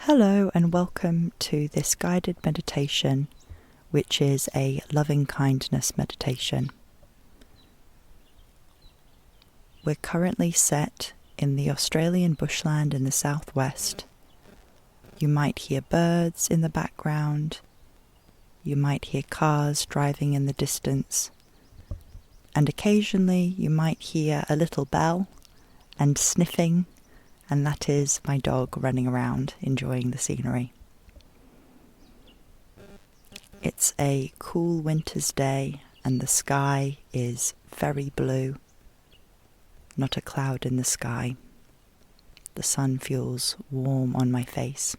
Hello and welcome to this guided meditation, which is a loving kindness meditation. We're currently set in the Australian bushland in the southwest. You might hear birds in the background. You might hear cars driving in the distance. And occasionally you might hear a little bell and sniffing, and that is my dog running around enjoying the scenery. It's a cool winter's day and the sky is very blue. Not a cloud in the sky. The sun feels warm on my face.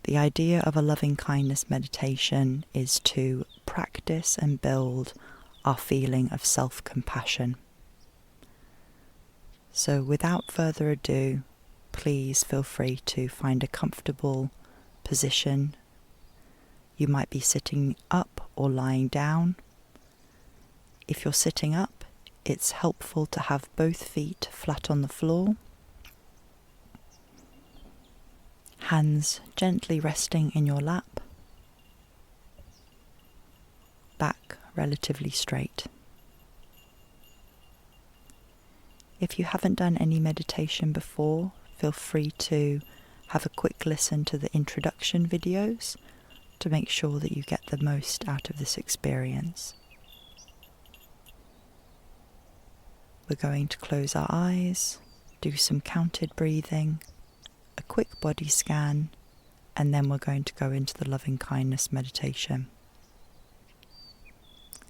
The idea of a loving kindness meditation is to practice and build our feeling of self-compassion. So without further ado, please feel free to find a comfortable position. You might be sitting up or lying down. If you're sitting up, it's helpful to have both feet flat on the floor, hands gently resting in your lap, back relatively straight. If you haven't done any meditation before, feel free to have a quick listen to the introduction videos to make sure that you get the most out of this experience. We're going to close our eyes, do some counted breathing, a quick body scan, and then we're going to go into the loving kindness meditation.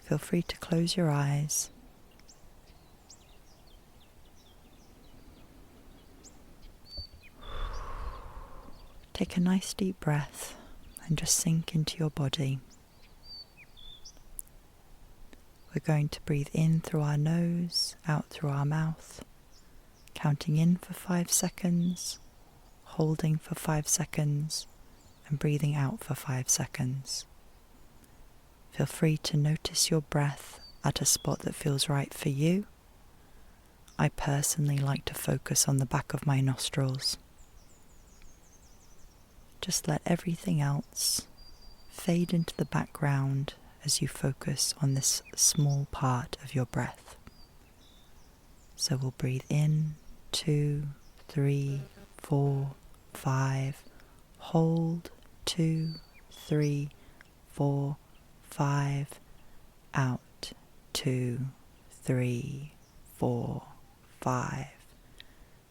Feel free to close your eyes. Take a nice deep breath and just sink into your body. We're going to breathe in through our nose, out through our mouth, counting in for 5 seconds, holding for 5 seconds, and breathing out for 5 seconds. Feel free to notice your breath at a spot that feels right for you. I personally like to focus on the back of my nostrils. Just let everything else fade into the background as you focus on this small part of your breath. So we'll breathe in, 2, 3, 4, 5. Hold, 2, 3, 4, 5. Out, 2, 3, 4, 5.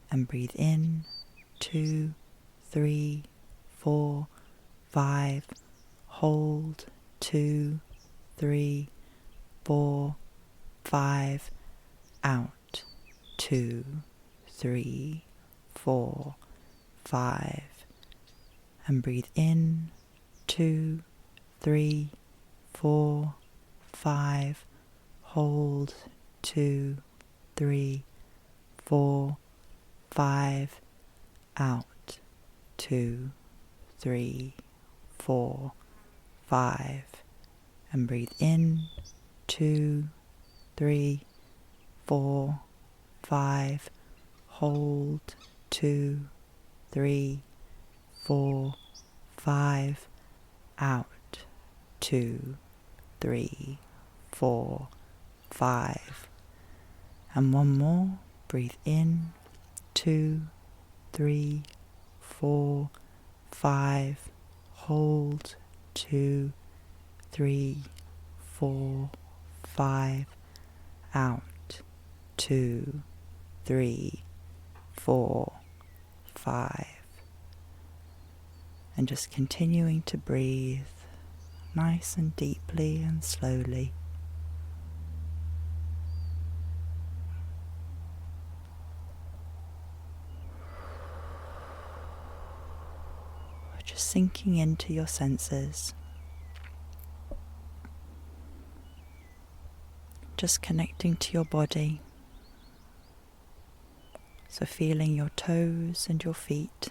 And breathe in, 2, 3, 4, 5. Hold, 2, 3, 4, 5. Out, 2, 3, 4, 5. And breathe in, 2, 3, 4, 5. Hold, 2, 3, 4, 5. Out, 2, 3, 4, 5. And breathe in, 2, 3, 4, 5. Hold, 2, 3, 4, 5. Out, 2, 3, 4, 5. And one more. Breathe in, 2, 3, 4, 5. Hold, 2, 3, 4, 5. Out, 2, 3, 4, 5. And just continuing to breathe nice and deeply and slowly. Just sinking into your senses. Just connecting to your body. So feeling your toes and your feet.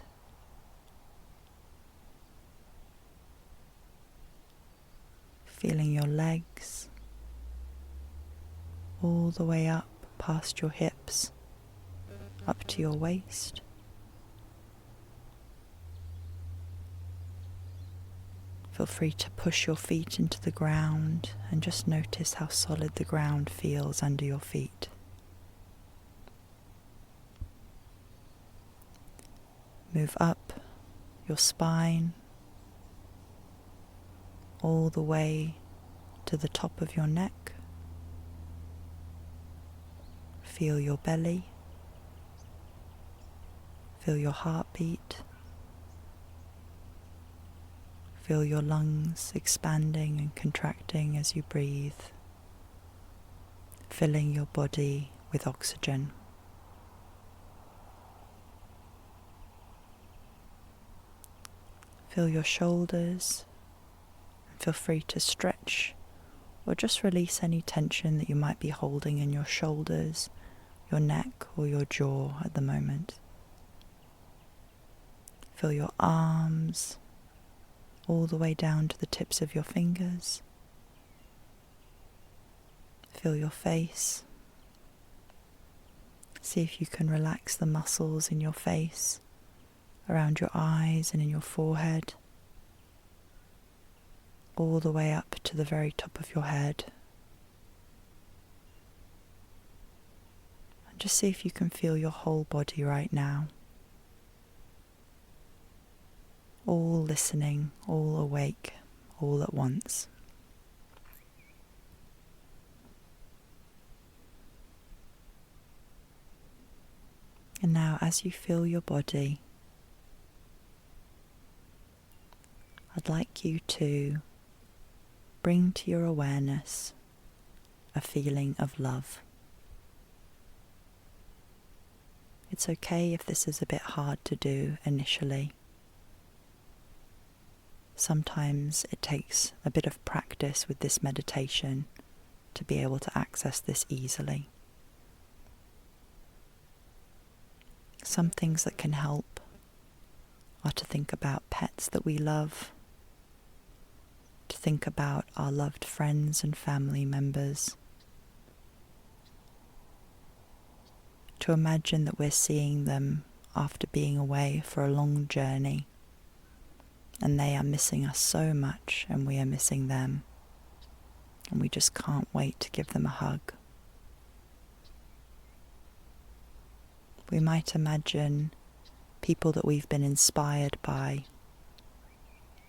Feeling your legs all the way up past your hips, up to your waist. Feel free to push your feet into the ground and just notice how solid the ground feels under your feet. Move up your spine all the way to the top of your neck. Feel your belly. Feel your heartbeat. Feel your lungs expanding and contracting as you breathe, filling your body with oxygen. Feel your shoulders, and feel free to stretch or just release any tension that you might be holding in your shoulders, your neck, or your jaw at the moment. Feel your arms all the way down to the tips of your fingers. Feel your face. See if you can relax the muscles in your face, around your eyes and in your forehead, all the way up to the very top of your head. And just see if you can feel your whole body right now. All listening, all awake, all at once. And now, as you feel your body, I'd like you to bring to your awareness a feeling of love. It's okay if this is a bit hard to do initially. Sometimes it takes a bit of practice with this meditation to be able to access this easily. Some things that can help are to think about pets that we love, to think about our loved friends and family members, to imagine that we're seeing them after being away for a long journey, and they are missing us so much and we are missing them, and we just can't wait to give them a hug. We might imagine people that we've been inspired by,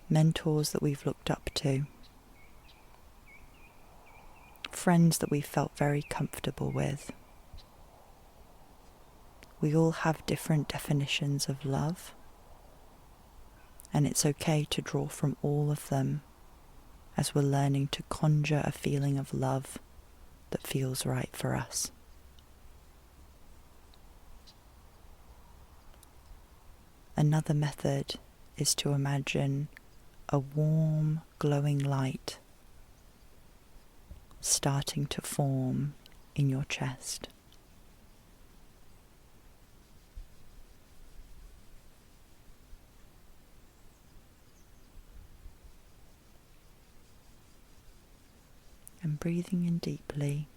mentors that we've looked up to, friends that we felt very comfortable with. We all have different definitions of love, and it's okay to draw from all of them as we're learning to conjure a feeling of love that feels right for us. Another method is to imagine a warm, glowing light starting to form in your chest. And breathing in deeply,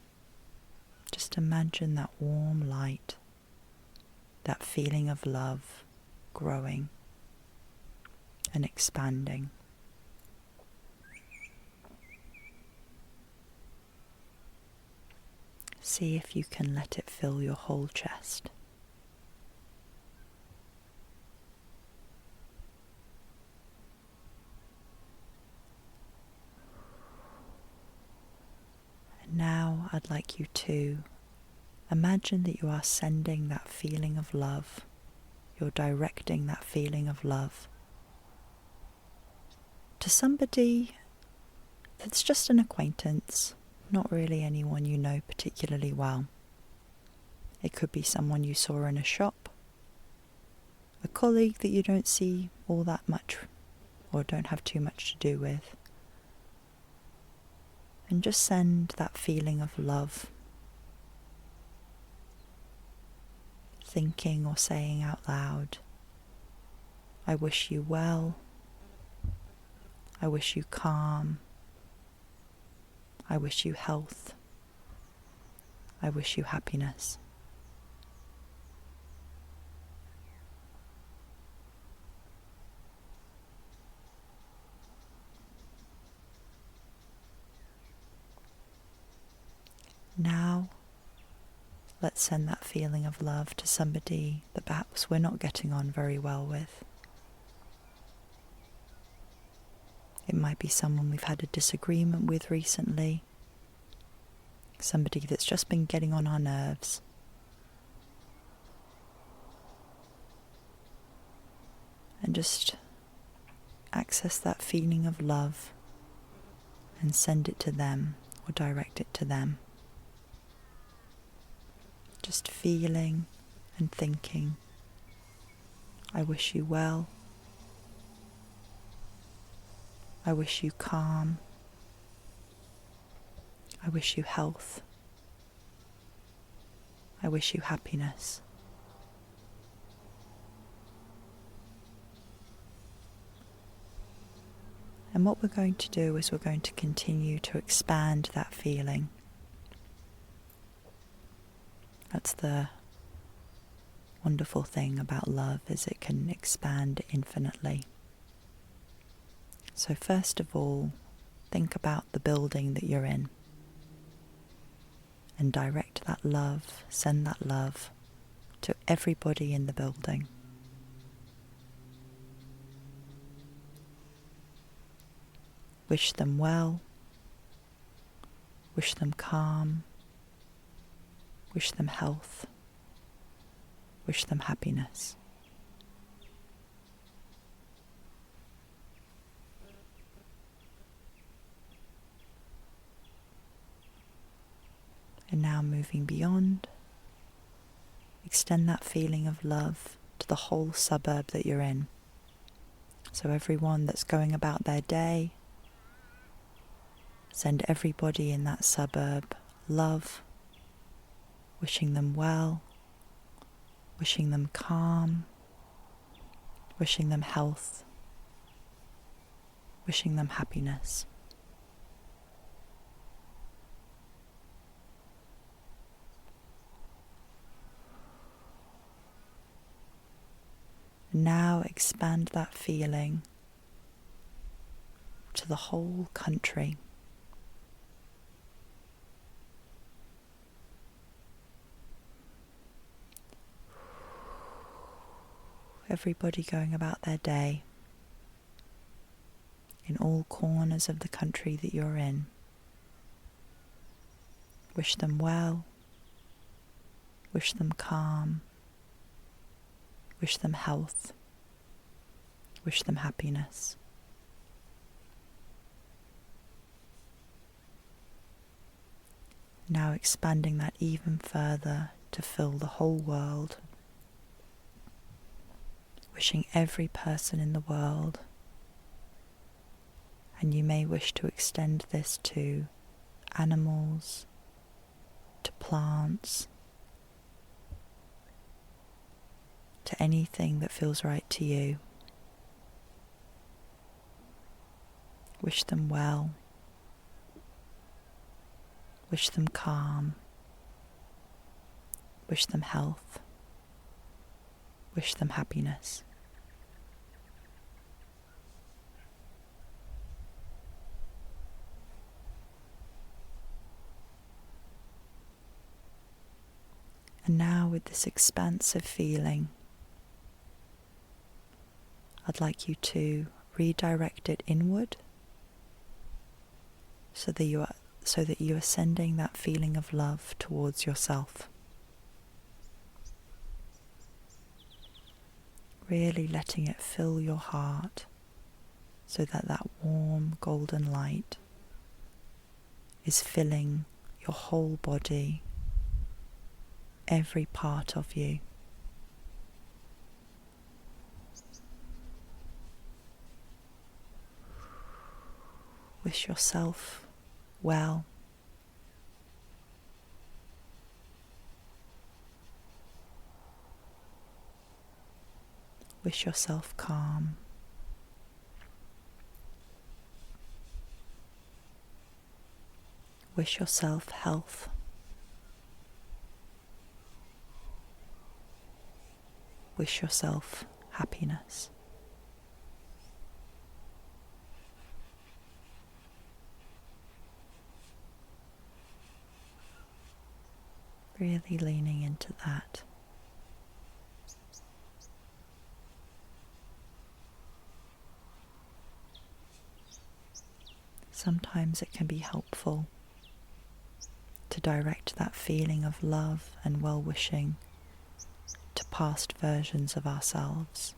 just imagine that warm light, that feeling of love growing and expanding. See if you can let it fill your whole chest. And now I'd like you to imagine that you are sending that feeling of love. You're directing that feeling of love to somebody that's just an acquaintance, not really anyone you know particularly well. It could be someone you saw in a shop, a colleague that you don't see all that much or don't have too much to do with. And just send that feeling of love, thinking or saying out loud, I wish you well, I wish you calm, I wish you health, I wish you happiness. let's send that feeling of love to somebody that perhaps we're not getting on very well with. It might be someone we've had a disagreement with recently, somebody that's just been getting on our nerves. And just access that feeling of love and send it to them or direct it to them. Just feeling and thinking, I wish you well. I wish you calm. I wish you health. I wish you happiness. And what we're going to do is we're going to continue to expand that feeling. That's the wonderful thing about love, is it can expand infinitely. So first of all, think about the building that you're in and direct that love, send that love to everybody in the building. Wish them well, wish them calm, wish them health, wish them happiness. And now moving beyond, extend that feeling of love to the whole suburb that you're in. So everyone that's going about their day, send everybody in that suburb love, wishing them well, wishing them calm, wishing them health, wishing them happiness. Now expand that feeling to the whole country. Everybody going about their day in all corners of the country that you're in. Wish them well, wish them calm, wish them health, wish them happiness. Now expanding that even further to fill the whole world. Wishing every person in the world, and you may wish to extend this to animals, to plants, to anything that feels right to you. Wish them well, wish them calm, wish them health, wish them happiness. And now with this expansive feeling, I'd like you to redirect it inward so that you are sending that feeling of love towards yourself. Really letting it fill your heart so that that warm golden light is filling your whole body, every part of you. Wish yourself well. Wish yourself calm. Wish yourself health. Wish yourself happiness. Really leaning into that. Sometimes it can be helpful to direct that feeling of love and well-wishing to past versions of ourselves.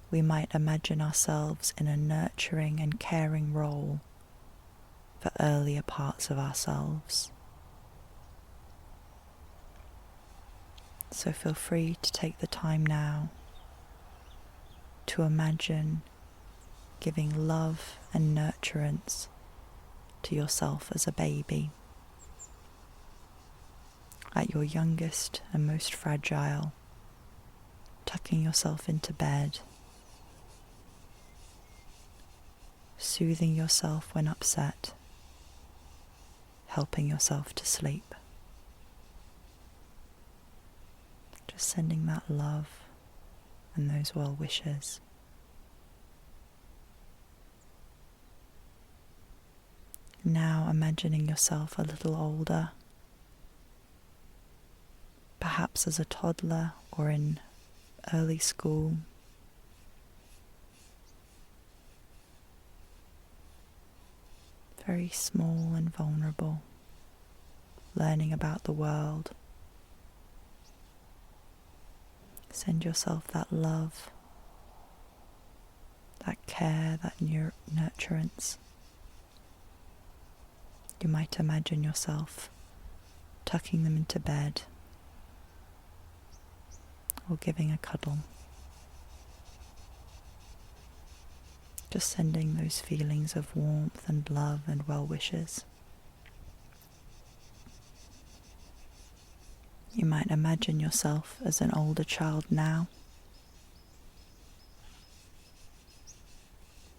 We might imagine ourselves in a nurturing and caring role for earlier parts of ourselves. So feel free to take the time now to imagine giving love and nurturance to yourself as a baby, at your youngest and most fragile, tucking yourself into bed, soothing yourself when upset, helping yourself to sleep. Just sending that love and those well wishes. Now imagining yourself a little older, perhaps as a toddler or in early school. Very small and vulnerable, learning about the world. Send yourself that love, that care, that nurturance. You might imagine yourself tucking them into bed or giving a cuddle. Just sending those feelings of warmth and love and well wishes. You might imagine yourself as an older child now,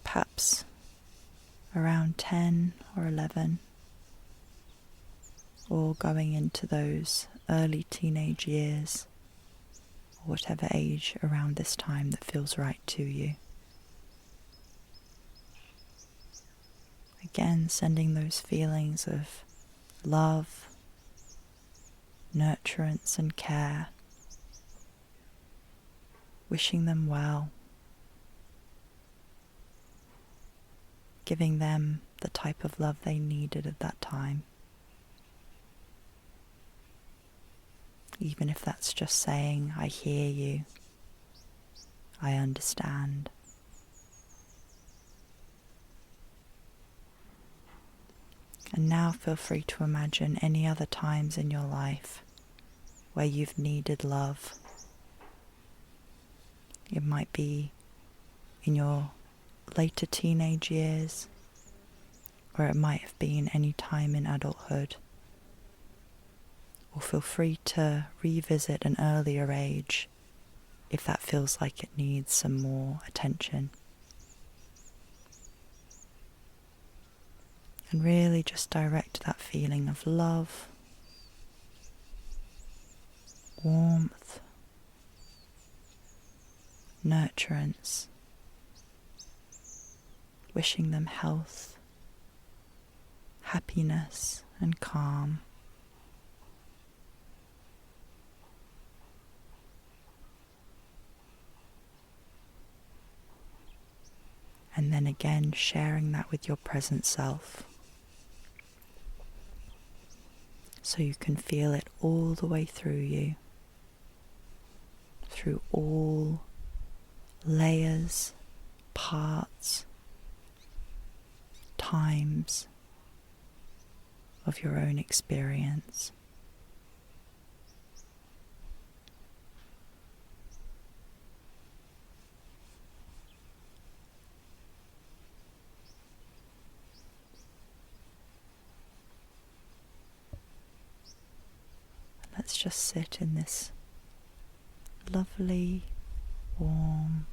perhaps around 10 or 11, or going into those early teenage years, or whatever age around this time that feels right to you. Again, sending those feelings of love, nurturance and care, wishing them well, giving them the type of love they needed at that time. Even if that's just saying, I hear you, I understand. And now feel free to imagine any other times in your life where you've needed love. It might be in your later teenage years, or it might have been any time in adulthood. Or feel free to revisit an earlier age if that feels like it needs some more attention. And really just direct that feeling of love, warmth, nurturance, wishing them health, happiness and calm. And then again sharing that with your present self, so you can feel it all the way through you, through all layers, parts, times of your own experience. Let's just sit in this lovely, warm,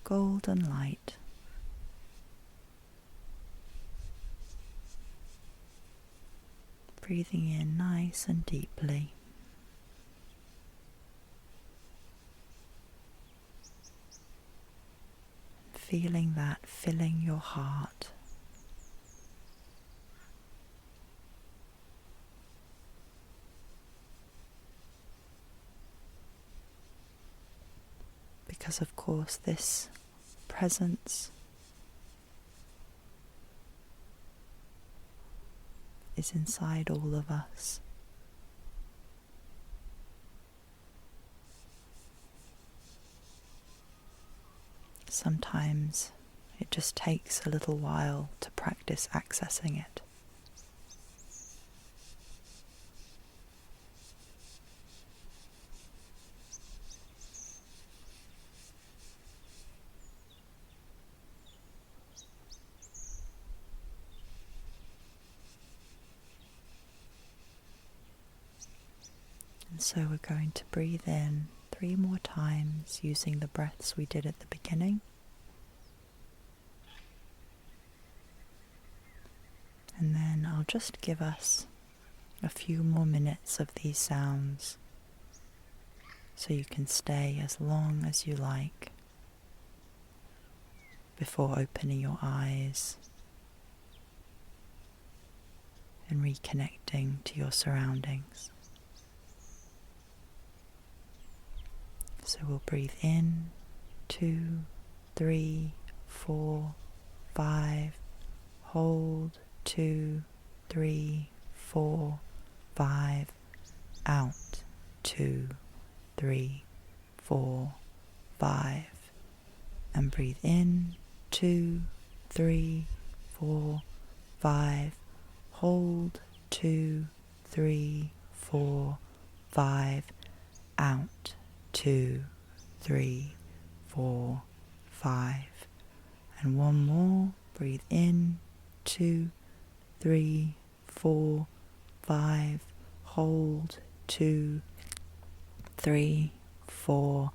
golden light. Breathing in nice and deeply. Feeling that filling your heart. because of course this presence is inside all of us. Sometimes it just takes a little while to practice accessing it. And so we're going to breathe in 3 more times using the breaths we did at the beginning. And then I'll just give us a few more minutes of these sounds so you can stay as long as you like before opening your eyes and reconnecting to your surroundings. So we'll breathe in 2, 3, 4, 5, hold 2, 3, 4, 5, out 2, 3, 4, 5, and breathe in 2, 3, 4, 5, hold 2, 3, 4, 5, out 2, 3, 4, 5, and one more. Breathe in 2, 3, 4, 5, hold 2, 3, 4,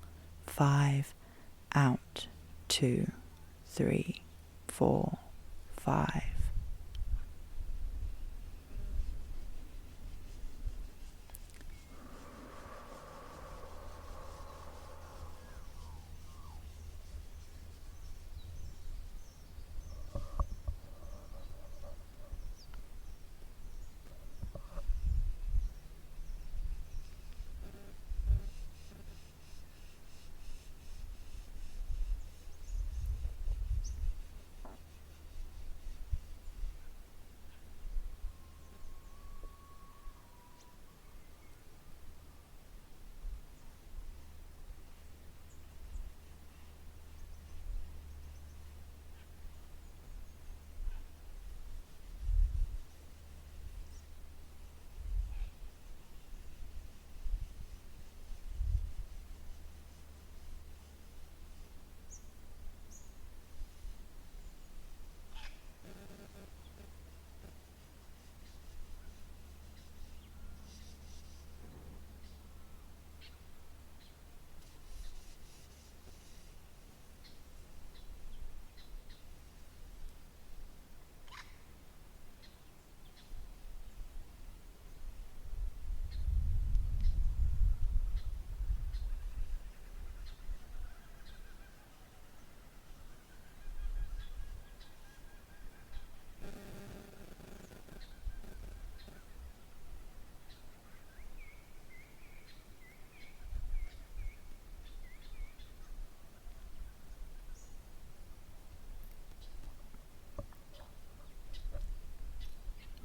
5, out 2, 3, 4, 5.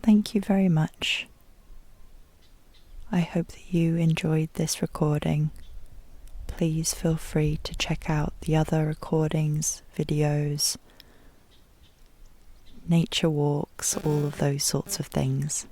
Thank you very much. I hope that you enjoyed this recording. Please feel free to check out the other recordings, videos, nature walks, all of those sorts of things.